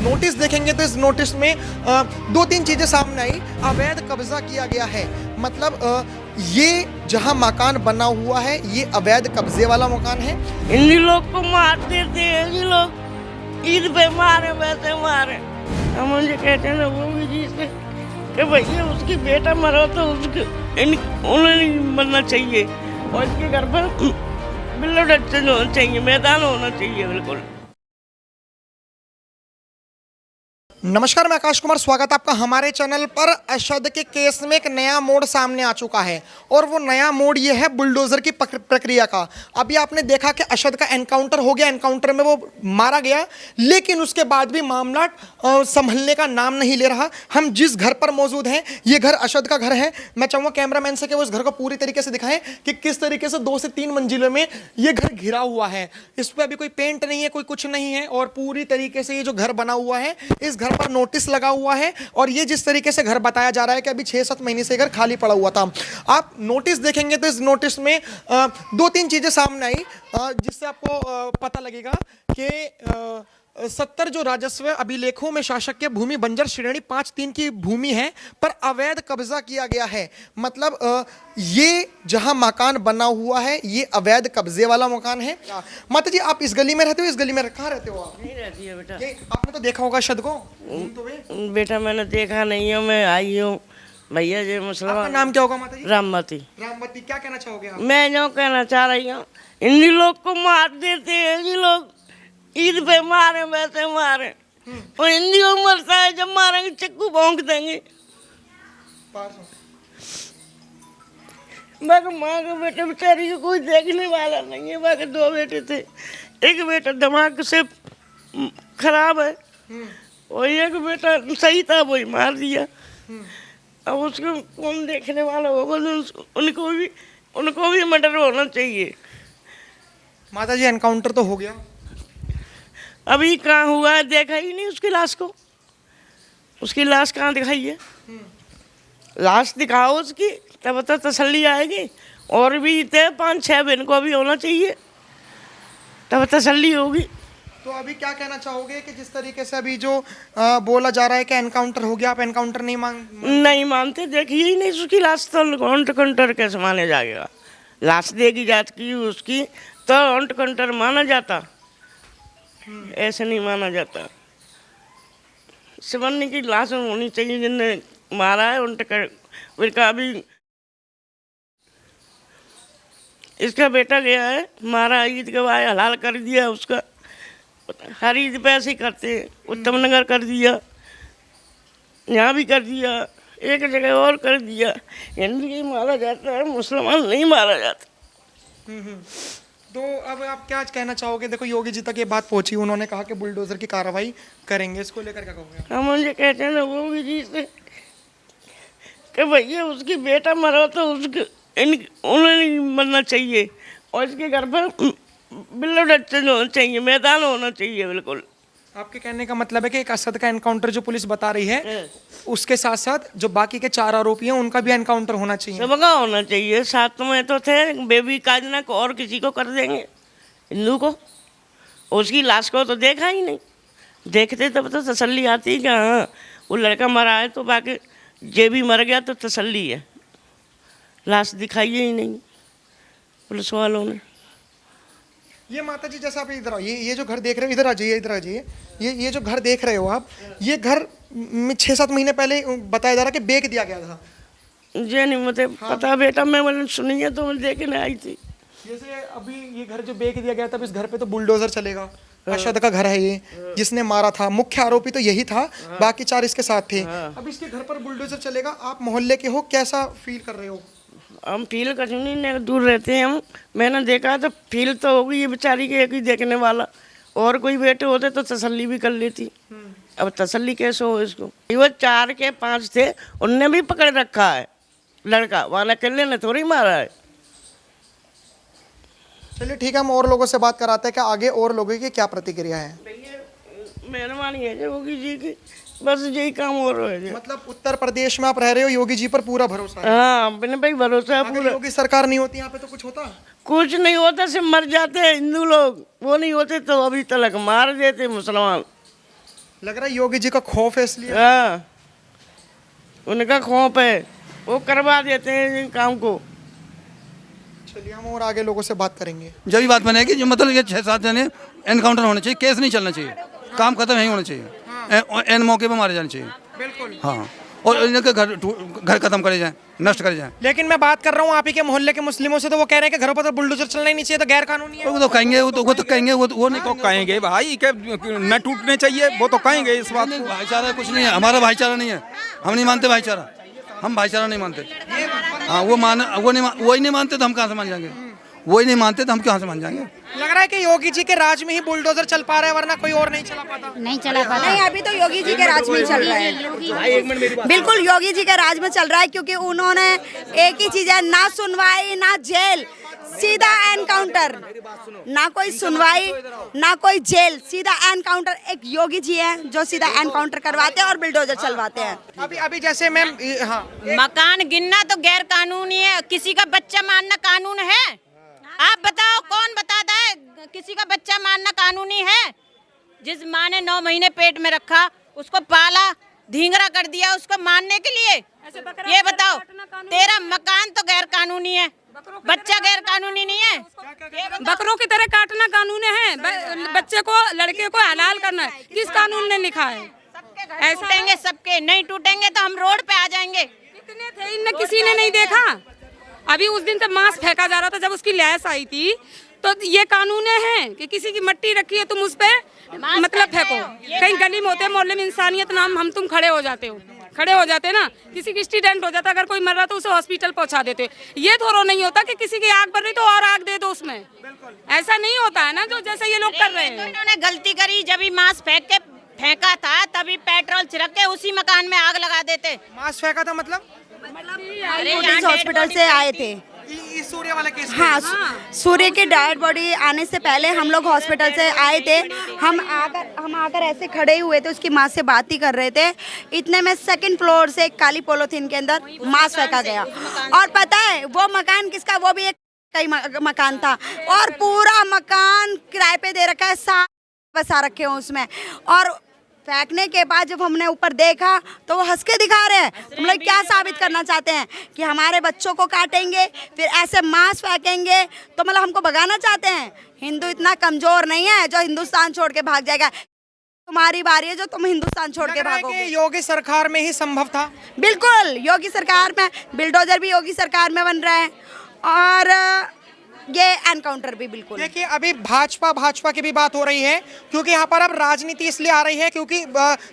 Notice देखेंगे तो इस नोटिस में दो तीन चीजें सामने आई। अवैध कब्जा किया गया है, मतलब ये जहां मकान बना हुआ है ये अवैध कब्जे वाला मकान है। हिंदी लोग को मार देते हैं, ये लोग ईद पे मारे वैसे मारे। हम मुझे कहते हैं ना वो भी जी से कि भैया उसकी बेटा मरो तो उसके उन्हें नहीं बनना चाहिए और इसके घर पर बिल्कुल अच्छा होना चाहिए, मैदान होना चाहिए बिल्कुल। नमस्कार, मैं आकाश कुमार, स्वागत है आपका हमारे चैनल पर। अशद के केस में एक नया मोड़ सामने आ चुका है और वो नया मोड़ ये है बुलडोजर की प्रक्रिया का। अभी आपने देखा कि अशद का एनकाउंटर हो गया, एनकाउंटर में वो मारा गया, लेकिन उसके बाद भी मामला संभलने का नाम नहीं ले रहा। हम जिस घर पर मौजूद हैं ये घर अशद का घर है। मैं चाहूँगा कैमरामैन से कि वो इस घर को पूरी तरीके से दिखाएं कि किस तरीके से 2 से 3 मंजिलों में ये घर घिरा हुआ है। इस पर अभी कोई पेंट नहीं है, कोई कुछ नहीं है और पूरी तरीके से ये जो घर बना हुआ है इस घर पर नोटिस लगा हुआ है। और ये जिस तरीके से घर बताया जा रहा है कि अभी 6-7 महीने से घर खाली पड़ा हुआ था। आप नोटिस देखेंगे तो इस नोटिस में 2-3 चीजें सामने आई जिससे आपको पता लगेगा कि 70 जो राजस्व अभिलेखों में शासक के भूमि बंजर श्रेणी 5-3 की भूमि है पर अवैध कब्जा किया गया है। मतलब ये जहां मकान बना हुआ है ये अवैध कब्जे वाला मकान है। माता जी, आप इस गली में रहते हो? इस गली में कहाँ रहते हो आप? नहीं रहती है बेटा। आपने तो देखा होगा शद को। बेटा मैंने देखा नहीं है, मैं आई हूँ भैया जी आपका मुसलमान। नाम क्या होगा माता जी? राममती। रामवती, क्या कहना चाहोगे आप? मैं जो कहना चाह रही हूँ, हिंदी लोग को मार देते हैं, ये लोग ईद पे मारे वैसे मारे और हिंदी को मरता है, जब मारेंगे चक्कू भोंक देंगे। बाकी माँ के बेटे बेचारी को कोई देखने वाला नहीं है। बाकी 2 बेटे थे, एक बेटा दिमाग से खराब है और एक बेटा सही था, वही मार दिया। अब उसको कौन देखने वाला होगा? उनको भी मर्डर होना चाहिए। माता जी, एनकाउंटर तो हो गया, अभी कहाँ हुआ है? देखा ही नहीं उसकी लाश को। उसकी लाश कहाँ दिखाई है? लाश दिखाओ उसकी, तब तो तसल्ली आएगी। और भी थे 5-6 दिन को भी होना चाहिए, तब तसल्ली होगी। तो अभी क्या कहना चाहोगे कि जिस तरीके से अभी जो बोला जा रहा है कि एनकाउंटर हो गया, आप एनकाउंटर नहीं नहीं मानते? देखिए ही नहीं उसकी लाश, तो काउंटर कैसे माने जाएगा? लाश देगी जात की उसकी तो काउंटर माना जाता, ऐसे नहीं माना जाता। शिवन्नी की लाश होनी चाहिए जिनने मारा है उनका। अभी इसका बेटा गया है, मारा ईद के बाद हलाल कर दिया उसका। हर ईद पे ऐसे ही करते हैं। उत्तम नगर कर दिया, यहाँ भी कर दिया, एक जगह और कर दिया। हिंदू ही मारा जाता है, मुसलमान नहीं मारा जाता। तो अब आप क्या कहना चाहोगे? देखो योगी जी तक ये बात पहुंची, उन्होंने कहा कि बुलडोजर की कार्रवाई करेंगे, इसको लेकर क्या कहोगे? हम मुझे कहते हैं ना योगी जी से कि भैया उसकी बेटा मरो तो उसके उन्हें नहीं बनना चाहिए और इसके घर पर बिल्कुल अच्छा होना चाहिए, मैदान होना चाहिए बिल्कुल। आपके कहने का मतलब है कि एक असद का एनकाउंटर जो पुलिस बता रही है उसके साथ साथ जो बाकी के 4 आरोपी हैं उनका भी एनकाउंटर होना चाहिए। सबका होना चाहिए। साथ में तो थे बेबी काजना को और किसी को कर देंगे, हिंदू को। उसकी लाश को तो देखा ही नहीं, देखते तब तो तसल्ली आती कि हाँ वो लड़का मरा है, तो बाकी जे भी मर गया तो तसल्ली है। लाश दिखाई ही नहीं पुलिस वालों ने। ये माता जी, जैसा आप इधर आओ, ये जो घर देख रहे हो, इधर आ जाइए, इधर आ जाइए। ये जो घर देख रहे हो आप, ये घर 6-7 महीने पहले बताया जा रहा है कि बेच दिया गया था। जे नहीं मुझे पता बेटा, मैंने सुनी है तो मैं देखने आई थी। जैसे अभी ये घर जो बेच दिया गया था, इस घर पे तो बुलडोजर चलेगा। अशद का घर है ये, जिसने मारा था। मुख्य आरोपी तो यही था, बाकी 4 इसके साथ थे। अब इसके घर पर बुलडोजर चलेगा। आप मोहल्ले के हो, कैसा फील कर रहे हो? हम फील कहीं नहीं, दूर रहते हैं हम। मैंने देखा तो फील तो होगी, ये बेचारी के एक ही देखने वाला, और कोई बेटे होते तो तसल्ली भी कर लेती। अब तसल्ली कैसे हो इसको? वो 4 के 5 थे, उनने भी पकड़ रखा है लड़का, वहाँ अकेले ने थोड़ी मारा है। चलिए ठीक है, हम और लोगों से बात कराते हैं कि आगे और लोगों की क्या प्रतिक्रिया है। मेहरबानी है योगी जी की, बस यही काम हो रहा है। मतलब उत्तर प्रदेश में आप रह रहे हो, योगी जी पर पूरा भरोसा है? हाँ अपने भाई भरोसा है पूरा। योगी सरकार नहीं होती यहाँ पे तो कुछ होता? कुछ नहीं होता, सिर्फ मर जाते हैं हिंदू लोग। वो नहीं होते तो अभी तक मार देते मुसलमान। लग रहा है योगी जी का खौफ है इसलिए। हाँ, उनका खौफ है, वो करवा देते हैं इन काम को। चलिए हम और आगे लोगों से बात करेंगे। जब भी बात बनेगी जो मतलब ये 6-7 जने एनकाउंटर होने चाहिए, केस नहीं चलना चाहिए, काम खत्म नहीं होना चाहिए, एन मौके पे मारे जाने चाहिए। बिल्कुल। हाँ, और इनके घर खत्म करे जाएं, नष्ट करे जाएं। लेकिन मैं बात कर रहा हूँ आप ही के मोहल्ले के मुस्लिमों से, तो वो कह रहे हैं कि घरों पर तो बुलडोजर चलना ही नहीं चाहिए, तो गैर कानूनी है। वो तो कहेंगे, वो तो कहेंगे, वो नहीं तो कहेंगे भाई के न टूटने चाहिए, वो तो कहेंगे इस बात को। भाईचारा कुछ नहीं है, हमारा भाईचारा नहीं है, हम नहीं मानते भाईचारा, हम भाईचारा नहीं मानते। हाँ, वही नहीं मानते तो हम कहाँ से मान जाएंगे, वही नहीं मानते तो हम कहाँ से मान जाएंगे। लग रहा है कि योगी जी के राज में ही बुलडोजर चल पा रहा है, वरना कोई और नहीं चला पाता। नहीं चला पाता। नहीं, अभी तो योगी जी के राज में ही चल रहा है। बिल्कुल योगी जी के राज में चल रहा है, क्योंकि उन्होंने एक ही चीज है, ना सुनवाई ना जेल, सीधा एनकाउंटर। ना कोई सुनवाई ना कोई जेल, सीधा एनकाउंटर। एक योगी जी है जो सीधा एनकाउंटर करवाते हैं और बुलडोजर चलवाते हैं। अभी जैसे मैम, हाँ, मकान गिनना तो गैर कानूनी है, किसी का बच्चा मारना कानून है? आप बताओ, कौन बताता है किसी का बच्चा मारना कानूनी है? जिस माँ ने 9 महीने पेट में रखा, उसको पाला, धींगरा कर दिया उसको मारने के लिए, ये बताओ। तेरा मकान तो गैर कानूनी है, बच्चा गैर कानूनी नहीं है। बकरों की तरह काटना कानून है, बच्चे को, लड़के को हलाल करना है, किस कानून ने लिखा है? ऐसा टूटेंगे सबके, नहीं टूटेंगे तो हम रोड पे आ जाएंगे। कितने थे, इनने किसी ने नहीं देखा। अभी उस दिन तक मांस फेंका जा रहा था, जब उसकी लैस आई थी, तो ये कानून है कि किसी की मट्टी रखी है तुम उस पे मतलब फेंको। कहीं गली में होते, मोहल्ले में इंसानियत नाम हम तुम खड़े हो जाते हो, खड़े हो जाते ना। किसी की एक्सीडेंट हो जाता, अगर कोई मर रहा तो उसे हॉस्पिटल पहुंचा देते। ये थोड़ा नहीं होता कि किसी की आग बढ़ रही तो और आग दे दो उसमें, ऐसा नहीं होता है ना, जो जैसे ये लोग कर रहे हैं। इन्होंने गलती करी, जब ही मांस फेंका था तभी पेट्रोल छिड़क के उसी मकान में आग लगा देते। मांस फेंका था मतलब हॉस्पिटल से आए थे। सूर्य वाले केस में। हाँ, सूर्य की डेड बॉडी आने से पहले हम लोग हॉस्पिटल से आए थे। हम आकर ऐसे खड़े हुए थे, उसकी माँ से बात ही कर रहे थे। इतने में 2nd फ्लोर से एक काली पॉलीथीन के अंदर मांस फेंका गया। और पता है वो मकान किसका? वो भी एक कई मकान था, और पूरा मकान किराए पे दे रखा है, 7 बसा रखे हैं उसमें। और फेंकने के बाद जब हमने ऊपर देखा तो वो हंस के दिखा रहे हैं। तुम लोग क्या साबित करना चाहते हैं कि हमारे बच्चों को काटेंगे, फिर ऐसे मांस फेंकेंगे, तो मतलब हमको भगाना चाहते हैं? हिंदू इतना कमजोर नहीं है जो हिंदुस्तान छोड़ के भाग जाएगा। तुम्हारी बारी है जो तुम हिंदुस्तान छोड़ के भागोगे। योगी सरकार में ही संभव था। बिल्कुल, योगी सरकार में बुलडोजर भी योगी सरकार में बन रहा है, और ये एनकाउंटर भी। बिल्कुल। देखिए अभी भाजपा की भी बात हो रही है, क्योंकि यहाँ पर अब राजनीति इसलिए आ रही है क्योंकि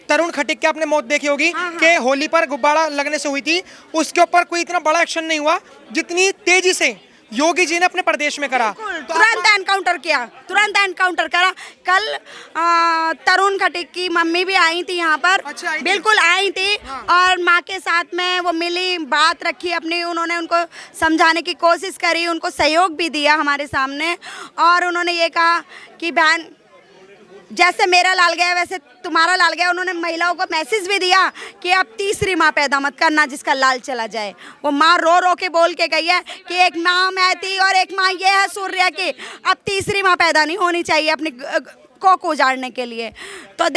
तरुण खटीक की आपने मौत देखी होगी कि होली पर गुब्बारा लगने से हुई थी। उसके ऊपर कोई इतना बड़ा एक्शन नहीं हुआ जितनी तेजी से योगी जी ने अपने प्रदेश में करा। तुरंत एनकाउंटर किया, तुरंत एनकाउंटर करा। कल तरुण खटीक की मम्मी भी आई थी यहाँ पर। अच्छा, आई थी? बिल्कुल आई थी। और माँ के साथ में वो मिली, बात रखी अपनी, उन्होंने उनको समझाने की कोशिश करी, उनको सहयोग भी दिया हमारे सामने। और उन्होंने ये कहा कि बहन, जैसे मेरा लाल गया वैसे तुम्हारा लाल गया। उन्होंने महिलाओं को मैसेज भी दिया कि अब तीसरी माँ पैदा मत करना जिसका लाल चला जाए। वो माँ रो रो के बोल के गई है कि एक माँ मैं थी और एक माँ ये है सूर्य की, अब तीसरी माँ पैदा नहीं होनी चाहिए अपनी को उजाड़ने के लिए। तो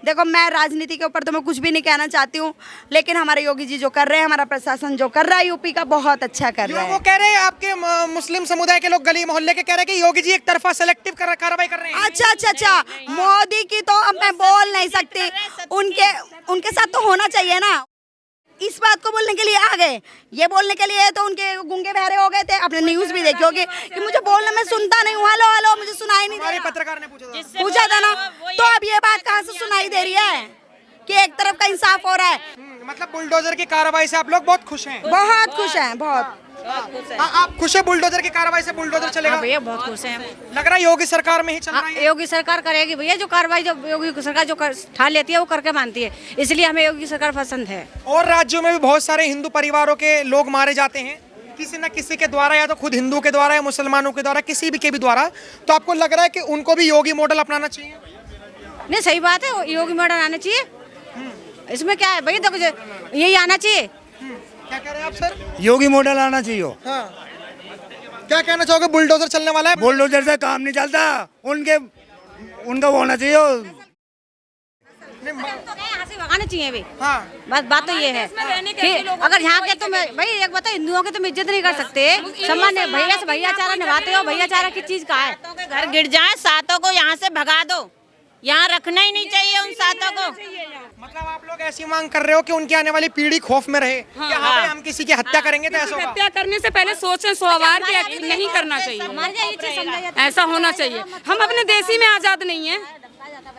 देखो मैं राजनीति के ऊपर तो मैं कुछ भी नहीं कहना चाहती हूँ, लेकिन हमारे योगी जी जो कर रहे हैं, हमारा प्रशासन जो कर रहा है यूपी का, बहुत अच्छा कर रहा है। वो कह रहे हैं आपके मुस्लिम समुदाय के लोग, गली मोहल्ले के, कह रहे हैं कि योगी जी एक तरफा सेलेक्टिव कार्रवाई कर रहे हैं। अच्छा, मोदी की तो अब मैं बोल नहीं सकती, उनके साथ तो होना चाहिए ना। इस बात को बोलने के लिए आ गए, ये बोलने के लिए तो उनके गूंगे बहरे हो गए थे। आपने न्यूज़ भी देखी होगी कि मुझे बोलने में सुनता नहीं हूँ, हेलो मुझे सुनाई नहीं दे रहा। पत्रकार ने पूछा था ना, तो अब ये बात कहाँ से सुनाई दे रही है कि एक तरफ का इंसाफ हो रहा है? मतलब बुलडोजर की कार्रवाई से आप लोग बहुत खुश हैं? बहुत खुश हैं, बहुत। आप खुश है बुलडोजर की कार्रवाई से? बुलडोजर चलेगा भैया, बहुत खुश हैं। लग रहा है योगी सरकार में ही चल रहा है। योगी सरकार करेगी भैया, जो कार्रवाई जो योगी सरकार जो ठान लेती है वो करके मानती है, इसलिए हमें योगी सरकार पसंद है। और राज्यों में भी बहुत सारे हिंदू परिवारों के लोग मारे जाते हैं किसी न किसी के द्वारा, या तो खुद हिंदू के द्वारा या मुसलमानों के द्वारा, किसी भी के भी द्वारा। तो आपको लग रहा है कि उनको भी योगी मॉडल अपनाना चाहिए? नहीं, सही बात है, योगी मॉडल आना चाहिए। इसमें क्या है भैया, देखो यही आना चाहिए। क्या कह रहे हैं आप सर? योगी मॉडल आना चाहिए। हाँ, क्या कहना चाहोगे? बुलडोजर चलने वाला है? बुलडोजर से काम नहीं चलता, उनका वो होना चाहिए। यहाँ से भगाने चाहिए भी। हाँ बस बात तो ये है कि अगर यहाँ के तुम भाई एक बताओ हिंदुओं की तुम इज्जत नहीं कर सकते, सम्मान भैया से भैयाचारा निभाते हो, भैयाचारा की चीज कहाँ है? घर गिर जाए सातों को यहाँ से भगा दो, यहाँ रखना ही नहीं चाहिए उन सातों को। मतलब आप लोग ऐसी मांग कर रहे हो कि उनकी आने वाली पीढ़ी खौफ में रहे कि हाँ भाई हम किसी की हत्या करेंगे तो ऐसा होगा। हत्या करने से पहले सोचें 100 बार कि नहीं करना चाहिए, ऐसा होना चाहिए। हम अपने देशी में आजाद नहीं है।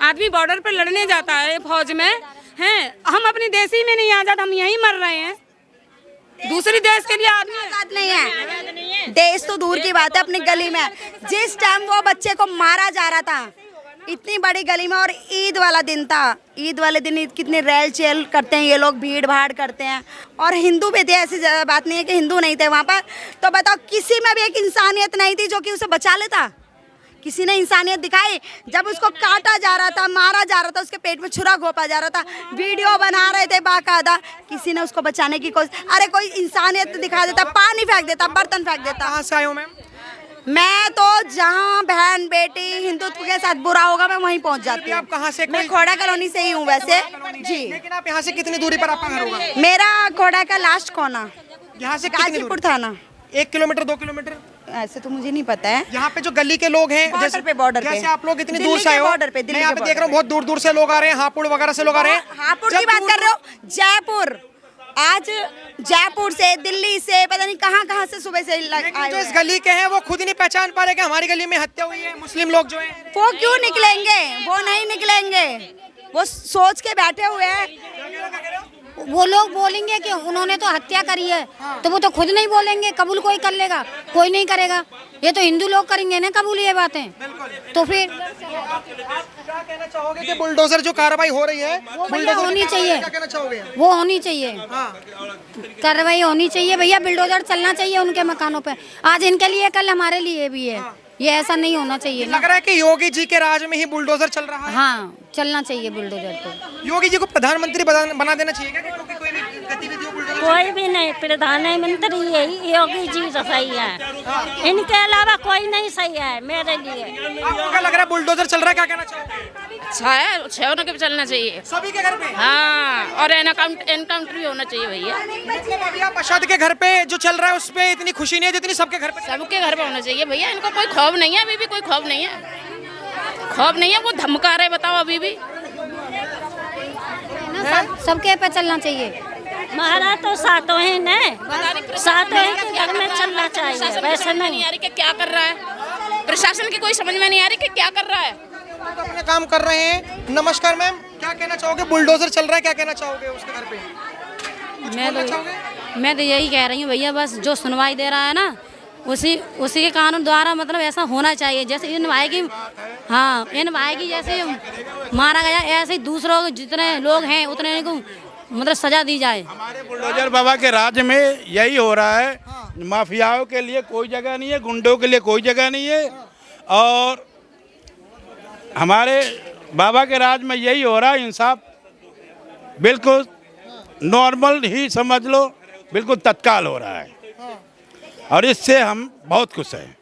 आदमी बॉर्डर पर लड़ने जाता है फौज में, हैं हम अपनी देशी में नहीं आजाद, हम यहीं मर रहे हैं। दूसरी देश के लिए आदमी आजाद नहीं है, देश तो दूर की बात है, अपनी गली में जिस टाइम वो बच्चे को मारा जा रहा था इतनी बड़ी गली में, और ईद वाला दिन था, ईद वाले दिन कितनी रेल चेल करते हैं ये लोग, भीड़ भाड़ करते हैं, और हिंदू भी थे, ऐसी बात नहीं है कि हिंदू नहीं थे वहाँ पर। तो बताओ किसी में भी एक इंसानियत नहीं थी जो कि उसे बचा लेता? किसी ने इंसानियत दिखाई? जब उसको काटा जा रहा था, मारा जा रहा था, उसके पेट में छुरा घोंपा जा रहा था, वीडियो बना रहे थे बाकायदा, किसी ने उसको बचाने की कोशिश? अरे कोई इंसानियत दिखा देता, पानी फेंक देता, बर्तन फेंक देता। कहाँ से आए हो मैम? मैं तो जहाँ बहन बेटी हिंदुत्व के साथ बुरा होगा मैं वहीं पहुँच जाती हूँ। आप कहाँ से? मैं खोड़ा कॉलोनी से ही हूँ वैसे जी। लेकिन आप यहाँ से कितनी दूरी पर आपका घर होगा? मेरा खोड़ा का लास्ट कोना, यहाँ से कितनी दूर? गाजीपुर थाना। 1 किलोमीटर 2 किलोमीटर? ऐसे तो मुझे नहीं पता है। यहाँ पे जो गली के लोग हैं बॉर्डर पे जैसे आप लोग इतनी दिल्ली दूर से आए हो, बॉर्डर पे, मैं यहाँ पे देख रहा हूँ बहुत दूर दूर से लोग आ रहे हैं, हापुड़ वगैरह से लोग आ रहे हैं। हापुड़ की बात कर रहे हो? जयपुर, आज जयपुर से, दिल्ली से, पता नहीं कहाँ से सुबह से आए जो इस गली के हैं वो खुद ही नहीं पहचान पा रहे कि हमारी गली में हत्या हुई है, मुस्लिम लोग जो हैं। वो क्यों निकलेंगे? वो नहीं निकलेंगे, वो सोच के बैठे हुए हैं। वो लोग बोलेंगे कि उन्होंने तो हत्या करी है, तो वो तो खुद नहीं बोलेंगे, कबूल कोई कर लेगा? कोई नहीं करेगा, ये तो हिंदू लोग करेंगे ना कबूल ये बातें। तो फिर क्या कहना चाहोगे कि बुलडोजर जो कार्रवाई हो रही है भैया होनी चाहिए, क्या कहना चाहोगे? वो होनी चाहिए, हाँ कार्रवाई होनी चाहिए भैया, बिल्डोजर चलना चाहिए उनके मकानों पे, आज इनके लिए कल हमारे लिए भी है, ये ऐसा नहीं होना चाहिए ना। लग रहा है कि योगी जी के राज में ही बुलडोजर चल रहा है। हाँ चलना चाहिए बुलडोजर तो। योगी जी को प्रधानमंत्री बना देना चाहिए क्या? क्योंकि कोई भी गतिविधि हो बुलडोजर कोई भी नहीं, प्रधानमंत्री यही योगी जी तो सही है, इनके अलावा कोई नहीं सही है मेरे लिए। आपको क्या लग रहा है बुलडोजर चल रहा है? क्या कहना चाहोगे? छह के चलना चाहिए। सभी के घर पे? हाँ, और एनकाउंटर भी होना चाहिए भैया। मतलब अभी आप अशद के घर पे जो चल रहा है उस पे इतनी खुशी नहीं है जितनी सबके घर पे। सबके घर पे होना चाहिए भैया, इनको कोई खौफ नहीं है, अभी भी कोई खौफ नहीं है, खौफ नहीं है, वो धमका रहे, बताओ अभी भी। सबके पे चलना चाहिए। महाराज तो सातों ही ने, सातों ही के घर में चलना चाहिए, वैसे नहीं। आ रही कि क्या कर रहा है प्रशासन की, कोई समझ में नहीं आ रही कि क्या कर रहा है। तो अपने काम कर रहे हैं। नमस्कार मैम, क्या कहना चाहोगे? बुलडोजर चल रहा है, क्या कहना चाहोगे उसके घर पे? मैं तो यही कह रही हूँ भैया, बस जो सुनवाई दे रहा है ना उसी के कानून द्वारा मतलब ऐसा होना चाहिए, जैसे इन भाई की, हाँ इन भाई की जैसे मारा गया ऐसे ही दूसरों जितने लोग हैं उतने को मतलब सजा दी जाए। हमारे बुलडोजर बाबा के राज्य में यही हो रहा है, माफियाओं के लिए कोई जगह नहीं है, गुंडों के लिए कोई जगह नहीं है, और हमारे बाबा के राज में यही हो रहा है। इंसाफ बिल्कुल नॉर्मल ही समझ लो, बिल्कुल तत्काल हो रहा है, और इससे हम बहुत खुश हैं।